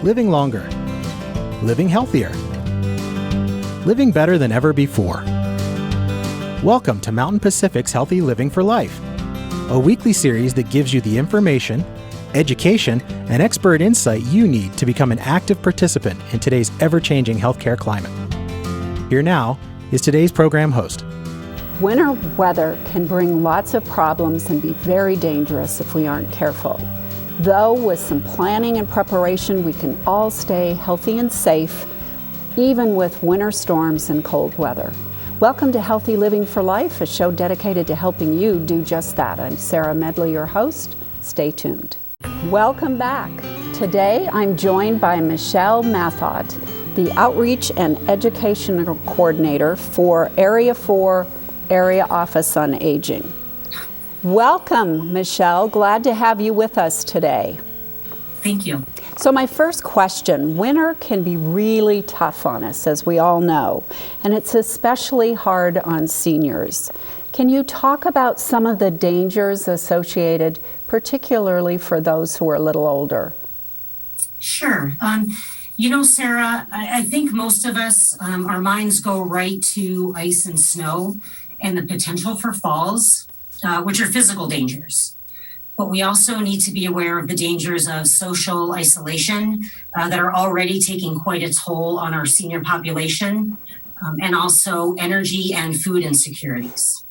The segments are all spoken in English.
living longer, living healthier, living better than ever before. Welcome to Mountain Pacific's Healthy Living for Life, a weekly series that gives you the information, education, and expert insight you need to become an active participant in today's ever-changing healthcare climate. Here now is today's program host. Winter weather can bring lots of problems and be very dangerous if we aren't careful. Though with some planning and preparation, we can all stay healthy and safe, even with winter storms and cold weather. Welcome to Healthy Living for Life, a show dedicated to helping you do just that. I'm Sarah Medley, your host. Stay tuned. Welcome back. Today, I'm joined by Michelle Mathot, the Outreach and Educational Coordinator for Area 4 Area Office on Aging. Welcome, Michelle. Glad to have you with us today. Thank you. So my first question, winter can be really tough on us, as we all know, and it's especially hard on seniors. Can you talk about some of the dangers associated, particularly for those who are a little older? Sure. Sarah, I think most of us, our minds go right to ice and snow and the potential for falls, which are physical dangers. But we also need to be aware of the dangers of social isolation that are already taking quite a toll on our senior population, and also energy and food insecurities.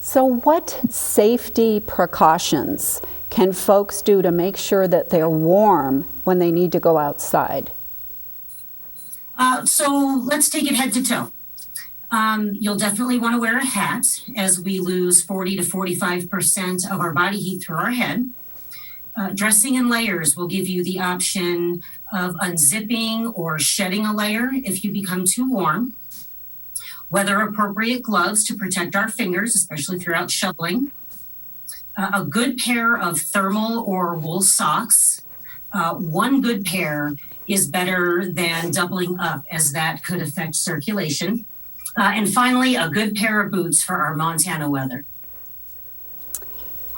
So what safety precautions can folks do to make sure that they're warm when they need to go outside? So let's take it head to toe. You'll definitely want to wear a hat, as we lose 40 to 45% of our body heat through our head. Dressing in layers will give you the option of unzipping or shedding a layer if you become too warm. Weather appropriate gloves to protect our fingers, especially throughout shoveling. A good pair of thermal or wool socks. One good pair is better than doubling up, as that could affect circulation. And finally, a good pair of boots for our Montana weather.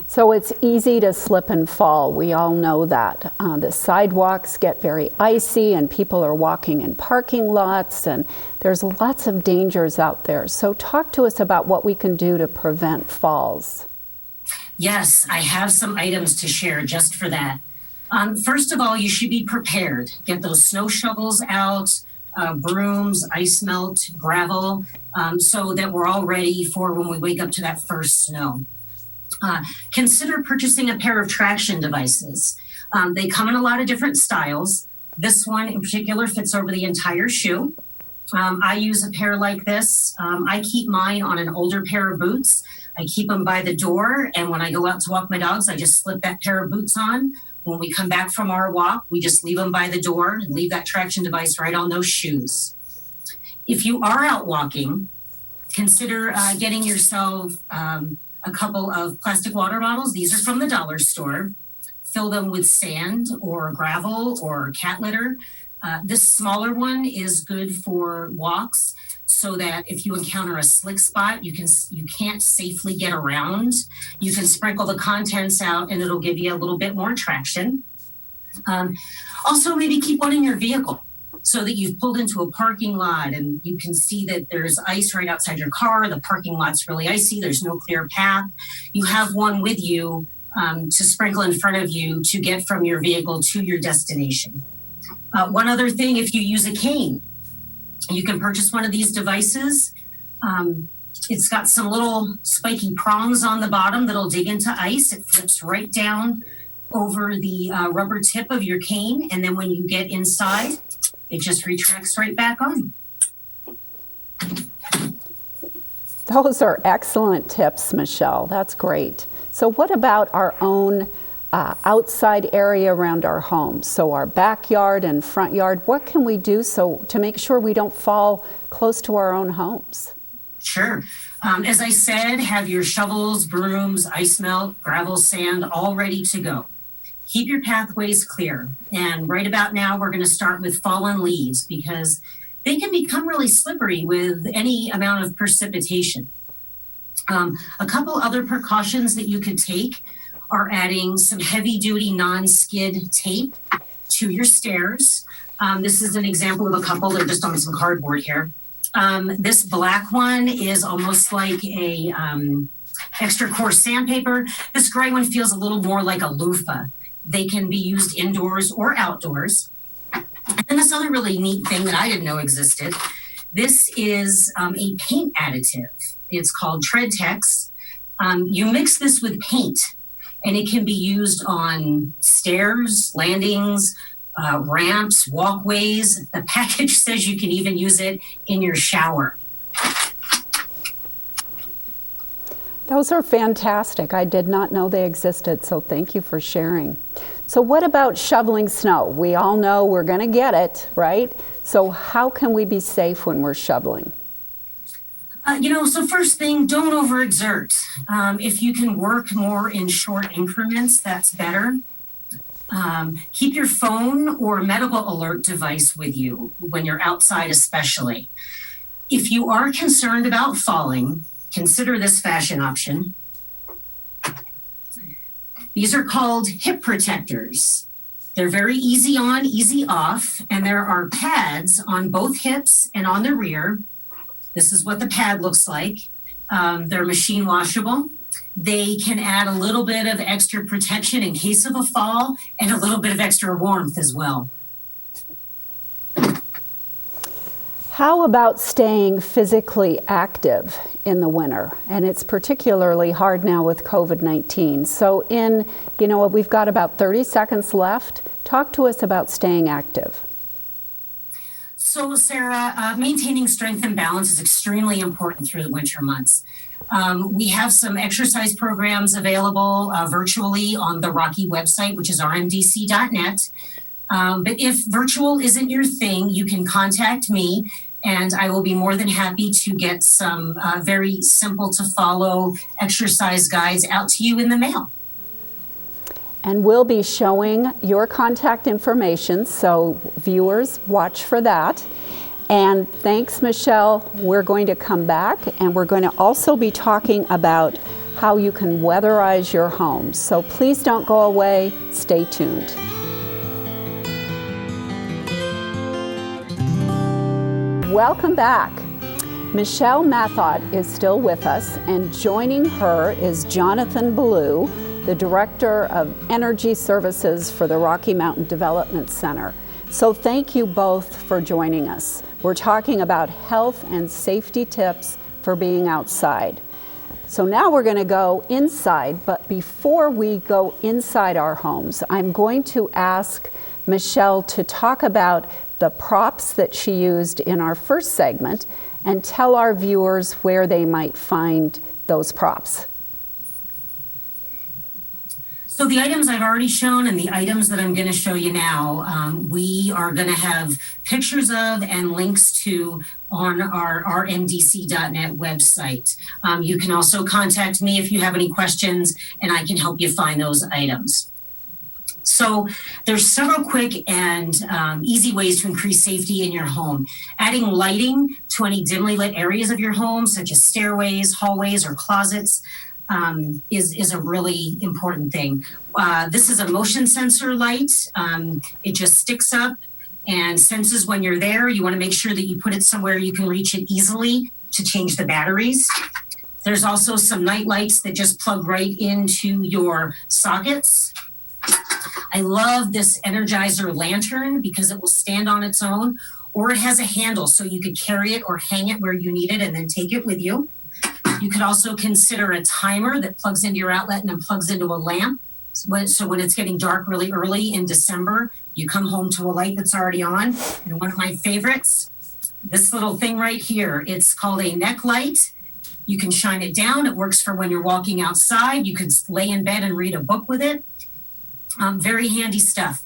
So it's easy to slip and fall. We all know that. The sidewalks get very icy and people are walking in parking lots, and there's lots of dangers out there. So talk to us about what we can do to prevent falls. Yes, I have some items to share just for that. First of all, you should be prepared. Get those snow shovels out, brooms, ice melt, gravel, so that we're all ready for when we wake up to that first snow. Consider purchasing a pair of traction devices. They come in a lot of different styles. This one in particular fits over the entire shoe. I use a pair like this. I keep mine on an older pair of boots. I keep them by the door, and when I go out to walk my dogs, I just slip that pair of boots on. When we come back from our walk, we just leave them by the door and leave that traction device right on those shoes. If you are out walking, consider getting yourself a couple of plastic water bottles. These are from the dollar store. Fill them with sand or gravel or cat litter. This smaller one is good for walks, so that if you encounter a slick spot, you can't safely get around. You can sprinkle the contents out and it'll give you a little bit more traction. Also, maybe keep one in your vehicle so that you've pulled into a parking lot and you can see that there's ice right outside your car. The parking lot's really icy. There's no clear path. You have one with you to sprinkle in front of you to get from your vehicle to your destination. One other thing, if you use a cane, you can purchase one of these devices. It's got some little spiky prongs on the bottom that'll dig into ice. It flips right down over the rubber tip of your cane, and then when you get inside, it just retracts right back on. Those are excellent tips, Michelle. That's great. So what about our own outside area around our homes? So our backyard and front yard, what can we do to make sure we don't fall close to our own homes? Sure. As I said, have your shovels, brooms, ice melt, gravel, sand all ready to go. Keep your pathways clear. And right about now, we're going to start with fallen leaves because they can become really slippery with any amount of precipitation. A couple other precautions that you could take are adding some heavy duty non-skid tape to your stairs. This is an example of a couple. They're just on some cardboard here. This black one is almost like a extra coarse sandpaper. This gray one feels a little more like a loofah. They can be used indoors or outdoors. And this other really neat thing that I didn't know existed, this is a paint additive. It's called Treadtex. You mix this with paint, and it can be used on stairs, landings, ramps, walkways. The package says you can even use it in your shower. Those are fantastic. I did not know they existed, so thank you for sharing. So what about shoveling snow? We all know we're going to get it, right? So how can we be safe when we're shoveling? So first thing, don't overexert. If you can work more in short increments, that's better. Keep your phone or medical alert device with you when you're outside especially. If you are concerned about falling, consider this fashion option. These are called hip protectors. They're very easy on, easy off, and there are pads on both hips and on the rear. This is what the pad looks like. They're machine washable. They can add a little bit of extra protection in case of a fall and a little bit of extra warmth as well. How about staying physically active in the winter? And it's particularly hard now with COVID-19. So we've got about 30 seconds left. Talk to us about staying active. So Sarah, maintaining strength and balance is extremely important through the winter months. We have some exercise programs available virtually on the Rocky website, which is rmdc.net. But if virtual isn't your thing, you can contact me, and I will be more than happy to get some very simple to follow exercise guides out to you in the mail. And we'll be showing your contact information, so viewers, watch for that. And thanks, Michelle. We're going to come back, and we're going to also be talking about how you can weatherize your home. So please don't go away. Stay tuned. Welcome back. Michelle Mathot is still with us, and joining her is Jonathan Ballou, the Director of Energy Services for the Rocky Mountain Development Center. So thank you both for joining us. We're talking about health and safety tips for being outside. So now we're going to go inside, but before we go inside our homes, I'm going to ask Michelle to talk about the props that she used in our first segment and tell our viewers where they might find those props. So the items I've already shown and the items that I'm going to show you now, we are going to have pictures of and links to on our rmdc.net website. You can also contact me if you have any questions, and I can help you find those items. So there's several quick and easy ways to increase safety in your home. Adding lighting to any dimly lit areas of your home, such as stairways, hallways, or closets, is a really important thing. This is a motion sensor light. It just sticks up and senses when you're there. You want to make sure that you put it somewhere you can reach it easily to change the batteries. There's also some night lights that just plug right into your sockets. I love this Energizer lantern because it will stand on its own, or it has a handle so you could carry it or hang it where you need it and then take it with you. You could also consider a timer that plugs into your outlet and then plugs into a lamp. So when it's getting dark really early in December, you come home to a light that's already on. And one of my favorites, this little thing right here, it's called a neck light. You can shine it down. It works for when you're walking outside. You could lay in bed and read a book with it. Very handy stuff.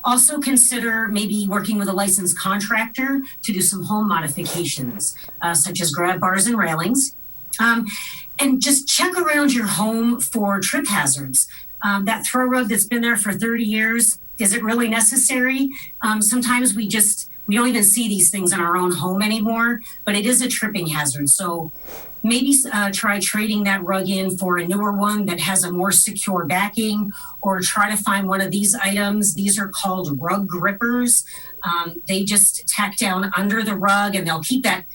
Also consider maybe working with a licensed contractor to do some home modifications, such as grab bars and railings. And just check around your home for trip hazards. That throw rug that's been there for 30 years, is it really necessary? Sometimes we just we don't even see these things in our own home anymore, but it is a tripping hazard. So maybe try trading that rug in for a newer one that has a more secure backing, or try to find one of these items. These are called rug grippers. They just tack down under the rug, and they'll keep that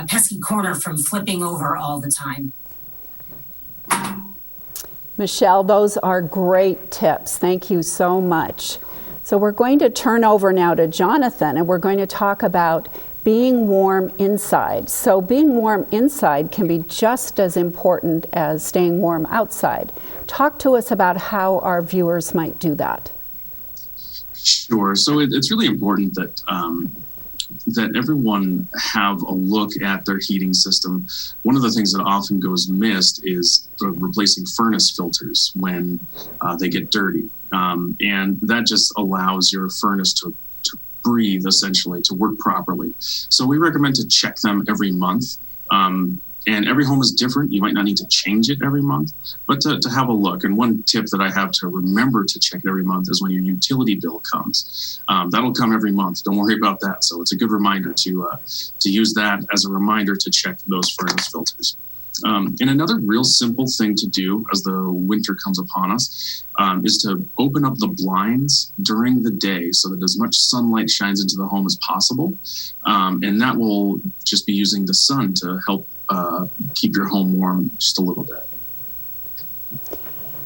pesky corner from flipping over all the time. Michelle, those are great tips. Thank you so much. So we're going to turn over now to Jonathan, and we're going to talk about being warm inside. So being warm inside can be just as important as staying warm outside. Talk to us about how our viewers might do that. Sure. So it's really important that that everyone have a look at their heating system. One of the things that often goes missed is replacing furnace filters when they get dirty. And that just allows your furnace to breathe, essentially, to work properly. So we recommend to check them every month. And every home is different. You might not need to change it every month, but to have a look. And one tip that I have to remember to check it every month is when your utility bill comes. That'll come every month. Don't worry about that. So it's a good reminder to use that as a reminder to check those furnace filters. And another real simple thing to do as the winter comes upon us is to open up the blinds during the day so that as much sunlight shines into the home as possible. And that will just be using the sun to help keep your home warm just a little bit.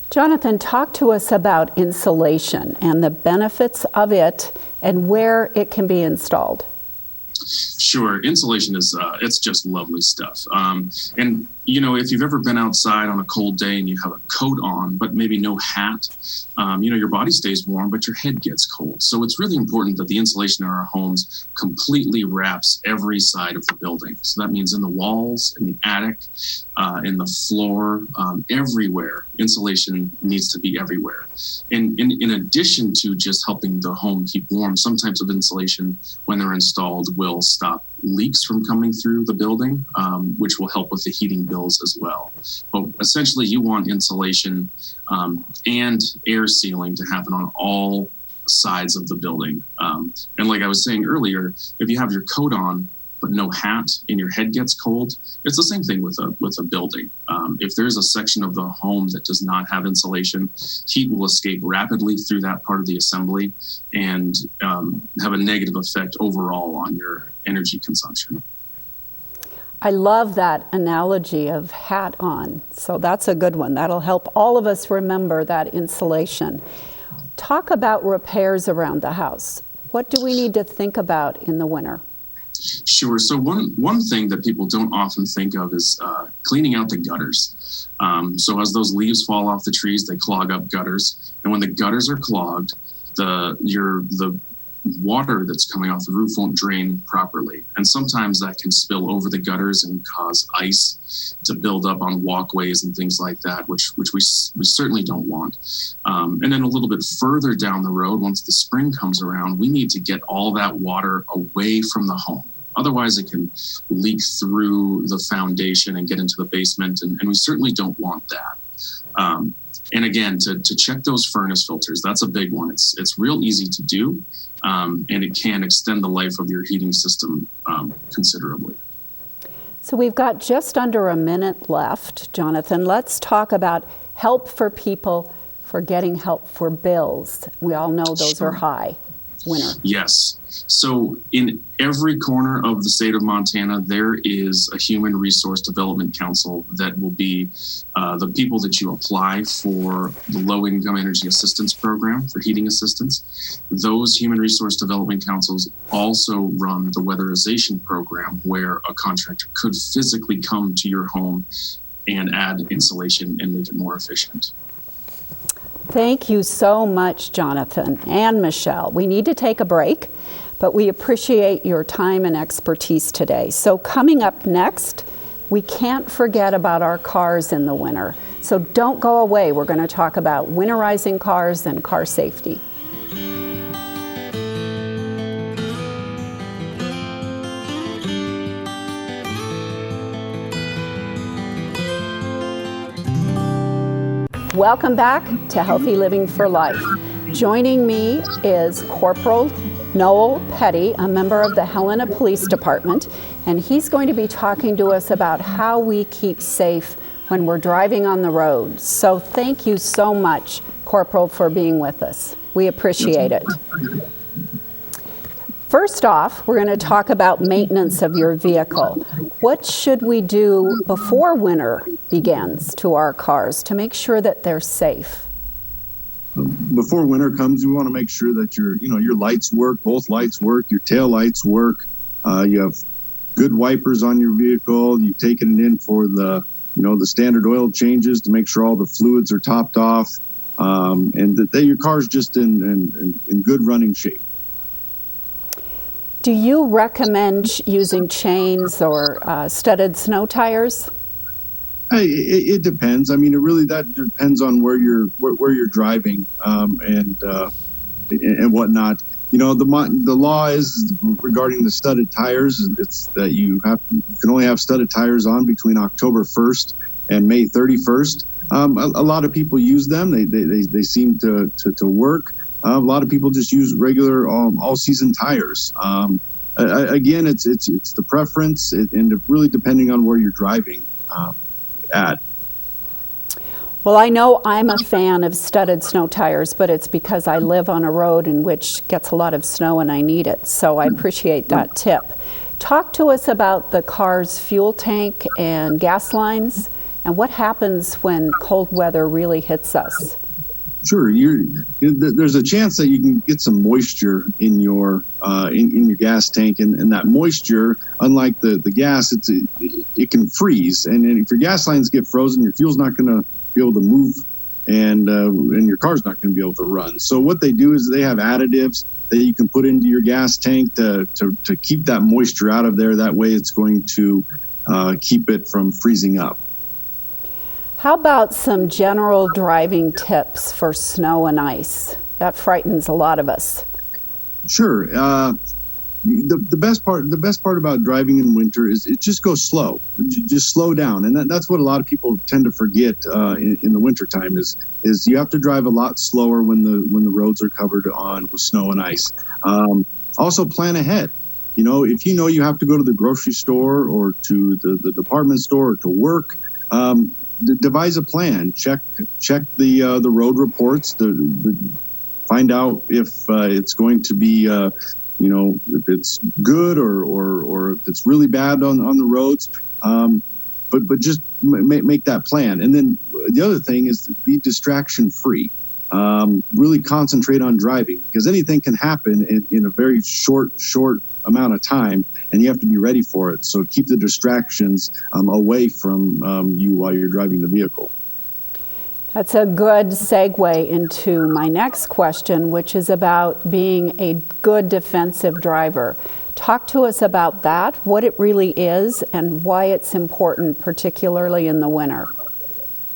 Jonathan, talk to us about insulation and the benefits of it and where it can be installed. Sure. Insulation is, it's just lovely stuff. And, you know, if you've ever been outside on a cold day and you have a coat on, but maybe no hat, you know, your body stays warm, but your head gets cold. So it's really important that the insulation in our homes completely wraps every side of the building. So that means in the walls, in the attic, in the floor, everywhere. Insulation needs to be everywhere. And in addition to just helping the home keep warm, some types of insulation, when they're installed, will stop leaks from coming through the building, which will help with the heating bills as well. But essentially, you want insulation and air sealing to happen on all sides of the building. And like I was saying earlier, if you have your coat on but no hat and your head gets cold, it's the same thing with a building. If there's a section of the home that does not have insulation, heat will escape rapidly through that part of the assembly and have a negative effect overall on your energy consumption. I love that analogy of hat on. So that's a good one. That'll help all of us remember that insulation. Talk about repairs around the house. What do we need to think about in the winter? Sure. So one thing that people don't often think of is cleaning out the gutters. So as those leaves fall off the trees, they clog up gutters. And when the gutters are clogged, the water that's coming off the roof won't drain properly. And sometimes that can spill over the gutters and cause ice to build up on walkways and things like that, which we certainly don't want. And then a little bit further down the road, once the spring comes around, we need to get all that water away from the home. Otherwise, it can leak through the foundation and get into the basement, and we certainly don't want that. And again, to check those furnace filters, that's a big one. It's real easy to do, and it can extend the life of your heating system considerably. So we've got just under a minute left, Jonathan. Let's talk about help for people for getting help for bills. We all know those are high. Winter. Yes. So in every corner of the state of Montana, there is a Human Resource Development Council that will be the people that you apply for the Low-Income Energy Assistance Program for heating assistance. Those Human Resource Development Councils also run the weatherization program, where a contractor could physically come to your home and add insulation and make it more efficient. Thank you so much, Jonathan and Michelle. We need to take a break, but we appreciate your time and expertise today. So coming up next, we can't forget about our cars in the winter. So don't go away. We're going to talk about winterizing cars and car safety. Welcome back to Healthy Living for Life. Joining me is Corporal Noel Petty, a member of the Helena Police Department, and he's going to be talking to us about how we keep safe when we're driving on the road. So thank you so much, Corporal, for being with us. We appreciate it. First off, we're going to talk about maintenance of your vehicle. What should we do before winter begins to our cars to make sure that they're safe? Before winter comes, you want to make sure that your lights work, both lights work, your tail lights work. You have good wipers on your vehicle. You've taken it in for the standard oil changes to make sure all the fluids are topped off, and that your car's just in good running shape. Do you recommend using chains or studded snow tires? It depends. I mean, that depends on where you're driving and whatnot. The law is regarding the studded tires. It's that you can only have studded tires on between October 1st and May 31st. A lot of people use them. They seem to work. A lot of people just use regular all-season tires. Again, it's the preference, and really depending on where you're driving at. Well, I know I'm a fan of studded snow tires, but it's because I live on a road in which gets a lot of snow and I need it. So I appreciate that tip. Talk to us about the car's fuel tank and gas lines and what happens when cold weather really hits us. Sure, there's a chance that you can get some moisture in your gas tank, and that moisture, unlike the gas, it can freeze, and if your gas lines get frozen, your fuel's not going to be able to move, and your car's not going to be able to run. So what they do is they have additives that you can put into your gas tank to keep that moisture out of there. That way, it's going to keep it from freezing up. How about some general driving tips for snow and ice? That frightens a lot of us. Sure. The best part about driving in winter is it just goes slow. Just slow down, and that's what a lot of people tend to forget in the wintertime is you have to drive a lot slower when the roads are covered with snow and ice. Also, plan ahead. If you have to go to the grocery store or to the department store or to work. Devise a plan. Check the road reports to find out if it's going to be if it's good or if it's really bad on the roads. But just make that plan. And then the other thing is to be distraction free. Really concentrate on driving, because anything can happen in a very short amount of time, and you have to be ready for it. So keep the distractions away from you while you're driving the vehicle. That's a good segue into my next question, which is about being a good defensive driver. Talk to us about that, what it really is, and why it's important, particularly in the winter.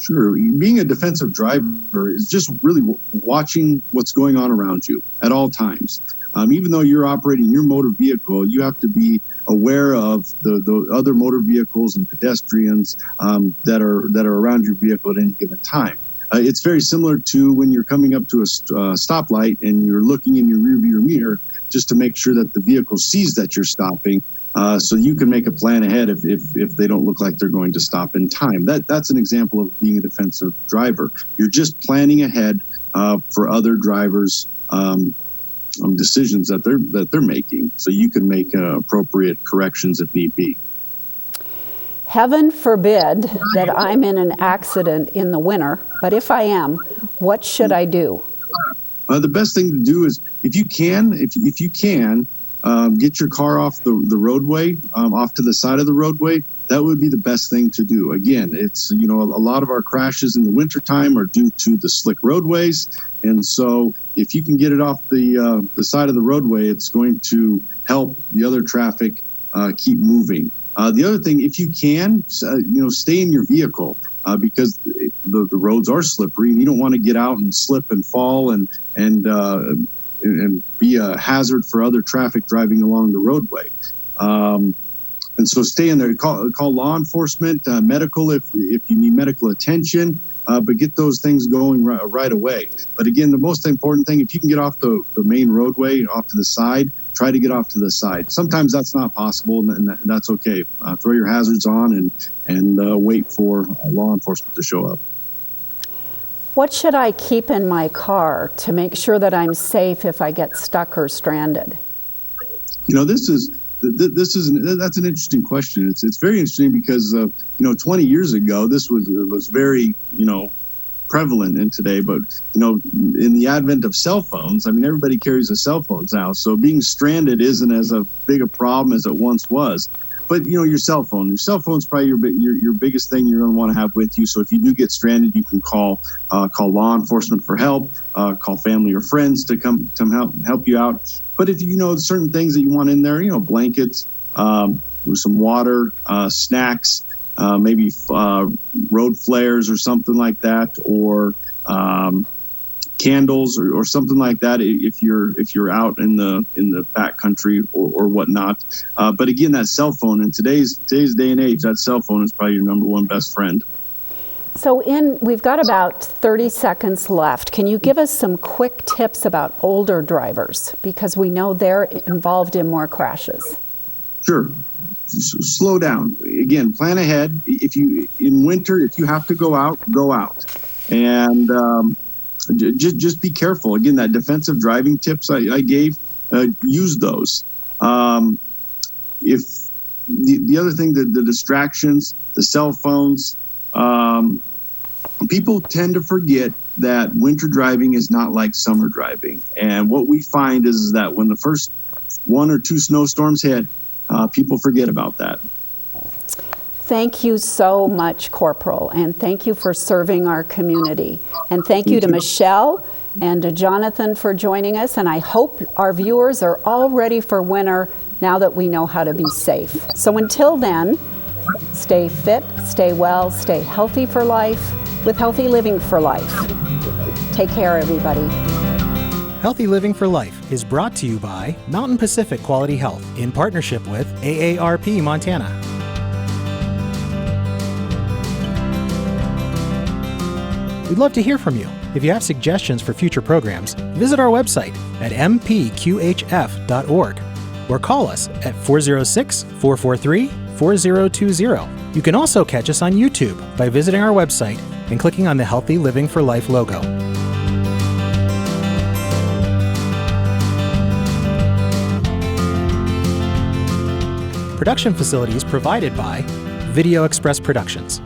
Sure. Being a defensive driver is just really watching what's going on around you at all times. Even though you're operating your motor vehicle, you have to be aware of the other motor vehicles and pedestrians that are around your vehicle at any given time. It's very similar to when you're coming up to a stoplight and you're looking in your rearview mirror just to make sure that the vehicle sees that you're stopping, so you can make a plan ahead if they don't look like they're going to stop in time. That's an example of being a defensive driver. You're just planning ahead for other drivers. Decisions that they're making, so you can make appropriate corrections if need be. Heaven forbid that I'm in an accident in the winter, but if I am, what should I do? The best thing to do is if you can, get your car off the roadway, off to the side of the roadway. That would be the best thing to do. Again, it's a lot of our crashes in the wintertime are due to the slick roadways, and so if you can get it off the side of the roadway, it's going to help the other traffic keep moving. The other thing, if you can, stay in your vehicle because the roads are slippery. You don't want to get out and slip and fall and be a hazard for other traffic driving along the roadway. And so stay in there. Call law enforcement, medical if you need medical attention. but get those things going right away. But again, the most important thing, if you can get off the main roadway, off to the side, try to get off to the side. Sometimes that's not possible, and that's okay. Throw your hazards on and wait for law enforcement to show up. What should I keep in my car to make sure that I'm safe if I get stuck or stranded? That's an interesting question. It's very interesting because 20 years ago this was very prevalent in today, but in the advent of cell phones, I mean, everybody carries a cell phone now, so being stranded isn't as a big a problem as it once was. But your cell phone's probably your biggest thing you're going to want to have with you. So if you do get stranded, you can call law enforcement for help, call family or friends to come help you out. But if certain things that you want in there, blankets, some water, snacks, maybe road flares or something like that, or candles or something like that if you're out in the backcountry or whatnot. But again, that cell phone in today's day and age, that cell phone is probably your number one best friend. So we've got about 30 seconds left. Can you give us some quick tips about older drivers? Because we know they're involved in more crashes. Sure. Slow down. Again, plan ahead. In winter, if you have to go out, go out. And just be careful. Again, that defensive driving tips I gave, use those. If the other thing, the distractions, the cell phones, people tend to forget that winter driving is not like summer driving. And what we find is that when the first 1 or 2 snowstorms hit, people forget about that. Thank you so much, Corporal, and thank you for serving our community. And thank you to Michelle and to Jonathan for joining us. And I hope our viewers are all ready for winter now that we know how to be safe. So until then, stay fit, stay well, stay healthy for life with Healthy Living for Life. Take care, everybody. Healthy Living for Life is brought to you by Mountain Pacific Quality Health in partnership with AARP Montana. We'd love to hear from you. If you have suggestions for future programs, visit our website at mpqhf.org or call us at 406-443-4020. You can also catch us on YouTube by visiting our website and clicking on the Healthy Living for Life logo. Production facilities provided by Video Express Productions.